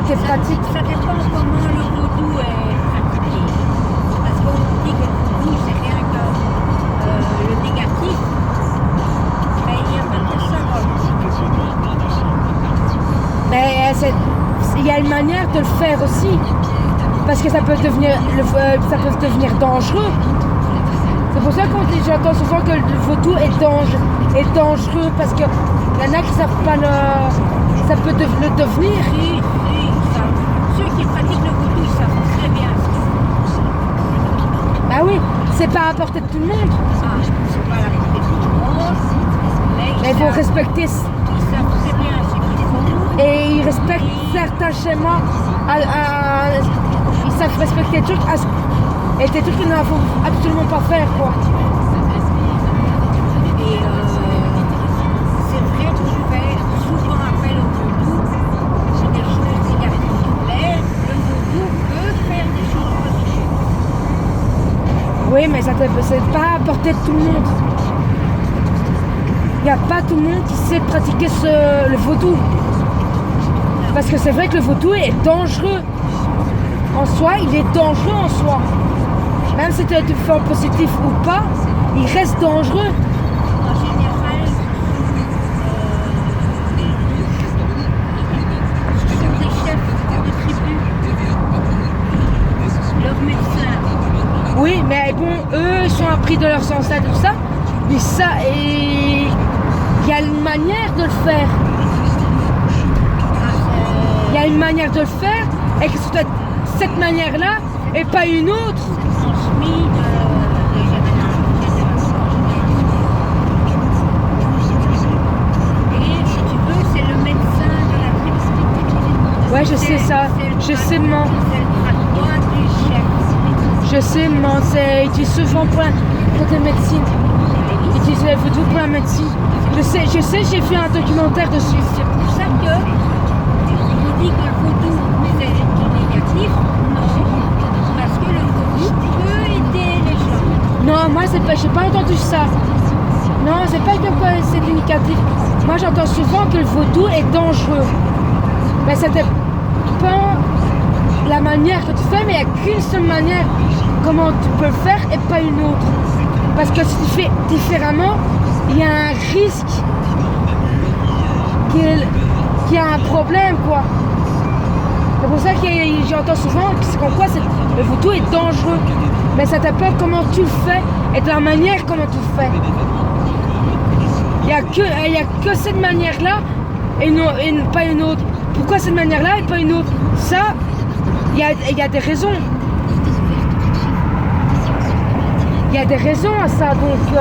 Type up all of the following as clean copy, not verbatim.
côté pratique. Ça dépend comment le vaudou est pratiqué. Parce qu'on dit que le vaudou, c'est rien que le négatif. Mais il n'y a pas que ça dans le Mais il y a une manière de le faire aussi. Parce que ça peut devenir dangereux. C'est pour ça qu'on dit, j'entends souvent que le vaudou est dangereux parce que y en a qui ne savent pas ça peut le devenir. Si, ceux qui pratiquent le vaudou, ils savent très bien ce qu'ils font. Bah oui, c'est pas à la portée de tout le monde. Ah, c'est pas la portée de tout le monde, mais Mais il faut respecter ils savent très bien ce qu'ils font. et ils respectent certains schémas. Ils savent respecter des trucs et des trucs qu'il ne faut absolument pas faire, quoi. Et c'est vrai qu'on fait souvent appel au vaudou sur des choses négatives. Mais le vaudou peut faire des choses positives. Oui, mais c'est pas à portée de tout le monde. Il n'y a pas tout le monde qui sait pratiquer le vaudou. Parce que c'est vrai que le vaudou est dangereux. En soi, il est dangereux en soi. Même si tu es fort positif ou pas, il reste dangereux. En général, ce sont des chefs de tribu, leurs médecins. Oui, mais bon, eux, ils sont appris de leurs ancêtres, tout ça. Mais ça, et il y a une manière de le faire. Il y a une manière de le faire, et que ce soit cette manière-là, et pas une autre. Transmis de génération en génération. Et si tu veux, c'est le médecin de la tribu. Ouais, je sais ça. Je sais, maman. C'est le bras droit du chef. Je sais, maman. Ils utilisent souvent pour la médecine. Ils utilisent le vaudou pour la médecine. Je sais, j'ai fait un documentaire dessus. C'est pour ça que on dit que le vaudou c'est négatif. Non, parce que le vaudou peut aider les gens. Non, moi, j'ai pas entendu ça. Non, c'est pas que quoi, c'est négatif. Moi, j'entends souvent que le vaudou est dangereux. Mais ça dépend la manière que tu fais, mais il n'y a qu'une seule manière comment tu peux le faire et pas une autre. Parce que si tu fais différemment, il y a un risque qu'il y a un problème, quoi. C'est pour ça que j'entends souvent que c'est comme quoi le vaudou est dangereux. Mais ça dépend comment tu le fais et de la manière comment tu le fais. Il n'y a que cette manière-là et pas une autre. Pourquoi cette manière-là et pas une autre? Ça, il y a des raisons. Il y a des raisons à ça, donc...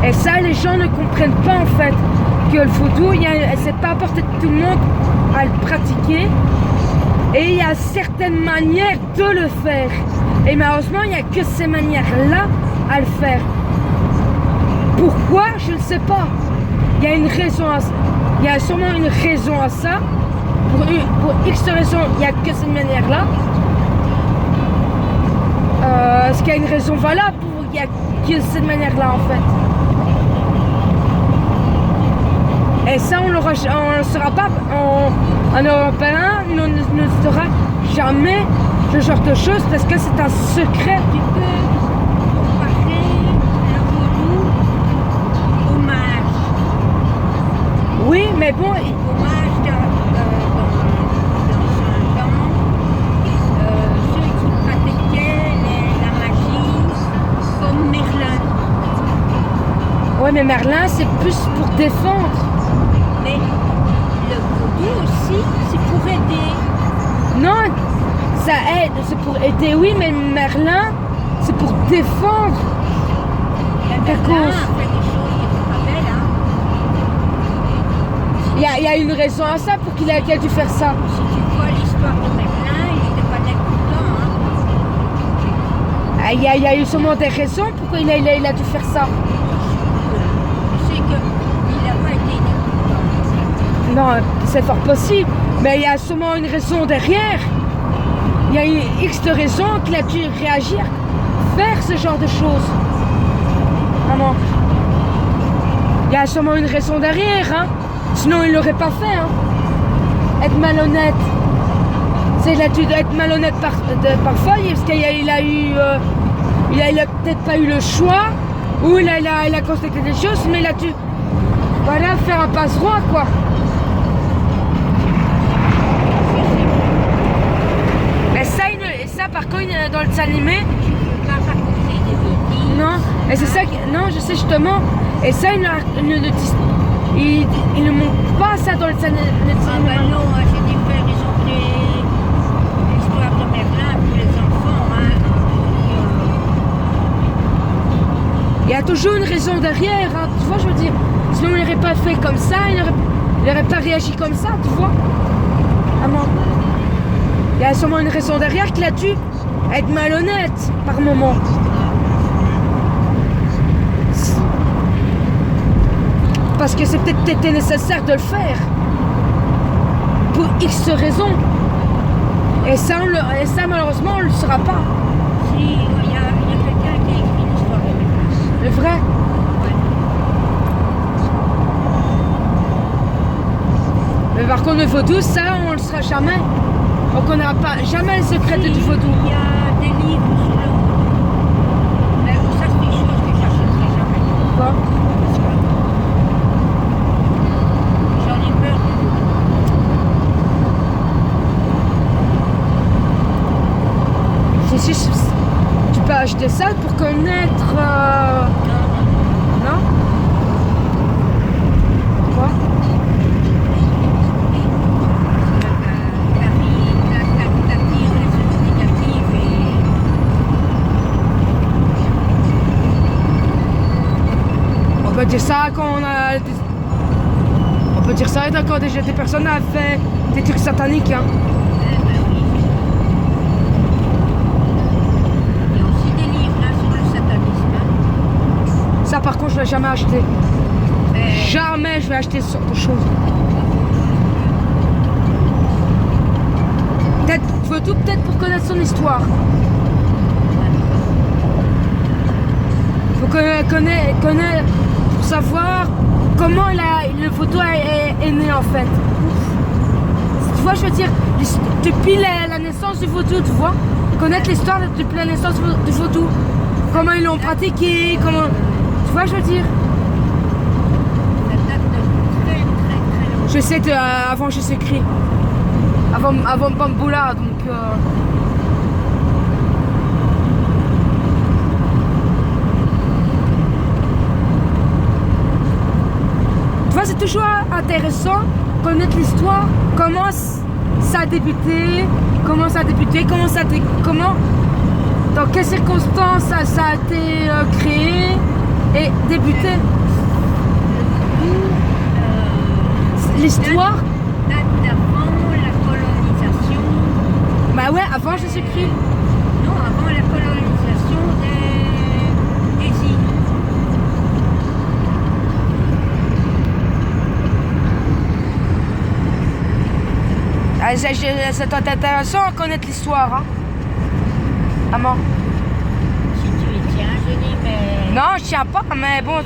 Et ça, les gens ne comprennent pas en fait que le vaudou, c'est pas à portée de tout le monde à le pratiquer. Et il y a certaines manières de le faire. Et malheureusement, il n'y a que ces manières-là à le faire. Pourquoi? Je ne sais pas. Il y a une raison à ça. Il y a sûrement une raison à ça. Pour X raisons, il n'y a que cette manière-là. Est-ce qu'il y a une raison valable pour il n'y a que cette manière-là en fait? Et ça, on ne le saura pas. En européen, on ne saura jamais ce genre de choses parce que c'est un secret. Tu peux comparer le vaudou au mage. Oui, mais bon. Au mage dans l'ancien temps, ceux qui pratiquaient la magie comme Merlin. Ouais, mais Merlin, c'est plus pour défendre. Mais le vaudou aussi, c'est pour aider. Non, ça aide, c'est pour aider, oui, mais Merlin, c'est pour défendre. Merlin fait des choses qui sont pas belles, hein. Il y a une raison à ça pour qu'il ait dû faire ça. Si tu vois l'histoire de Merlin, il n'était pas net content, hein. Il y a eu sûrement des raisons pourquoi il a dû faire ça. Je sais qu'il n'a pas été net content. Non, c'est fort possible, mais il y a sûrement une raison derrière. Il y a eu X de raisons qu'il a dû réagir, faire ce genre de choses. Maman. Il y a sûrement une raison derrière, hein. Sinon il l'aurait pas fait, hein. Être malhonnête. C'est être malhonnête parfois, parce qu'il a eu... il a peut-être pas eu le choix, ou il a constaté des choses, mais il a dû... Voilà, faire un passe-roi, quoi. Mais ça par contre, dans le dessin animé... Non, et c'est ça, non, je sais justement, et ça, il ne montre pas ça dans le dessin animé. Ah bah non, j'ai des frères, ils ont créé l'histoire de Merlin pour les enfants, hein. Il y a toujours une raison derrière, hein, tu vois, je veux dire. Sinon, il n'aurait pas fait comme ça, il n'aurait pas réagi comme ça, tu vois. Ah non. Il y a sûrement une raison derrière qu'il a dû être malhonnête par moment. Parce que c'est peut-être nécessaire de le faire. Pour X raisons. Et ça malheureusement, on ne le saura pas. Si, il y a quelqu'un qui a écrit l'histoire de Merlin. Le vrai. Ouais. Mais par contre, le vaudou, ça, on ne le saura jamais. On ne connaîtra pas jamais le secret du vaudou. Il y a des livres sur le vaudou. Mais ça, c'est des choses que j'achèterai jamais. Quoi? J'en ai peur du vaudou. Si, tu peux acheter ça pour connaître... Non? Quoi? T'attires les choses négatives et... On peut dire ça quand on a... On peut dire ça quand déjà des personnes ont fait des trucs sataniques, hein. oui. Il y a aussi des livres là, sur le satanisme. Hein. Ça par contre, je ne l'ai jamais acheté. Mais... Jamais je vais acheter ce genre de choses. Peut-être pour connaître son histoire. Faut connaître pour savoir comment le vaudou est né en fait. Tu vois, je veux dire, depuis la naissance du vaudou, tu vois, connaître l'histoire depuis la naissance du vaudou, comment ils l'ont pratiqué, comment, tu vois, je veux dire. Ça date de très longtemps. Je sais avant Jésus-Christ, avant Bamboula, donc. Tu vois, c'est toujours intéressant connaître l'histoire, comment ça a débuté, dans quelles circonstances ça a été créé et débuté. L'histoire Date d'avant la colonisation. Bah ouais, avant Jésus-Christ. Non, avant la colonisation des îles. Ah, c'est intéressant à connaître l'histoire, hein. Maman. Si tu y tiens, je dis, mais... Non, je tiens pas, mais bon,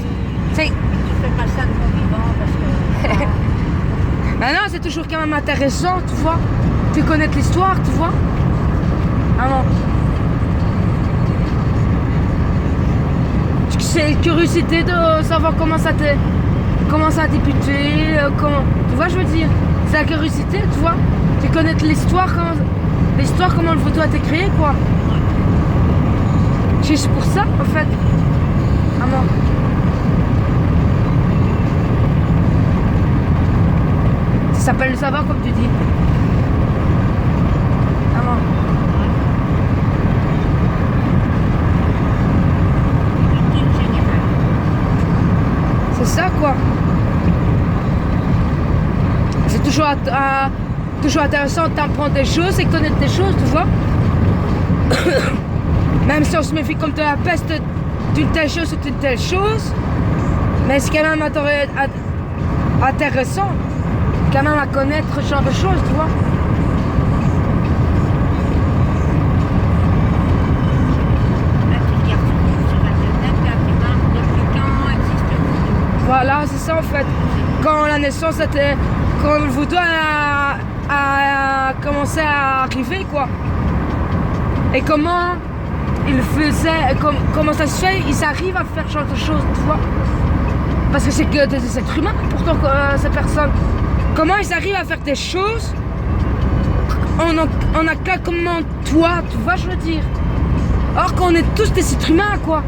c'est... Tu fais pas ça de mon vivant parce que... Ah non, c'est toujours quand même intéressant, tu vois. De connaître l'histoire, tu vois. Maman. C'est une curiosité de savoir comment ça a débuté, tu vois, je veux dire. C'est la curiosité, tu vois. De connaître l'histoire, comment le vaudou a été créé, quoi. C'est pour ça, en fait. Maman. Ça s'appelle le savoir, comme tu dis. Maman. Culture générale. C'est ça, quoi. C'est toujours intéressant d'apprendre des choses et connaître des choses, tu vois. Même si on se méfie comme de la peste d'une telle chose ou d'une telle chose, mais c'est quand même intéressant, quand même à connaître ce genre de choses, tu vois. Là, tu regardes sur Internet, là, tu remarques depuis quand ça en fait. Quand la naissance était, quand le vaudou a commencé à arriver quoi. Et comment il faisait, comment ça se fait, ils arrivent à faire genre de choses, tu vois. Parce que c'est que des êtres humains pourtant ces personnes. Comment ils arrivent à faire des choses en a qu'à comment toi, tu vois je veux dire. Or qu'on est tous des êtres humains quoi.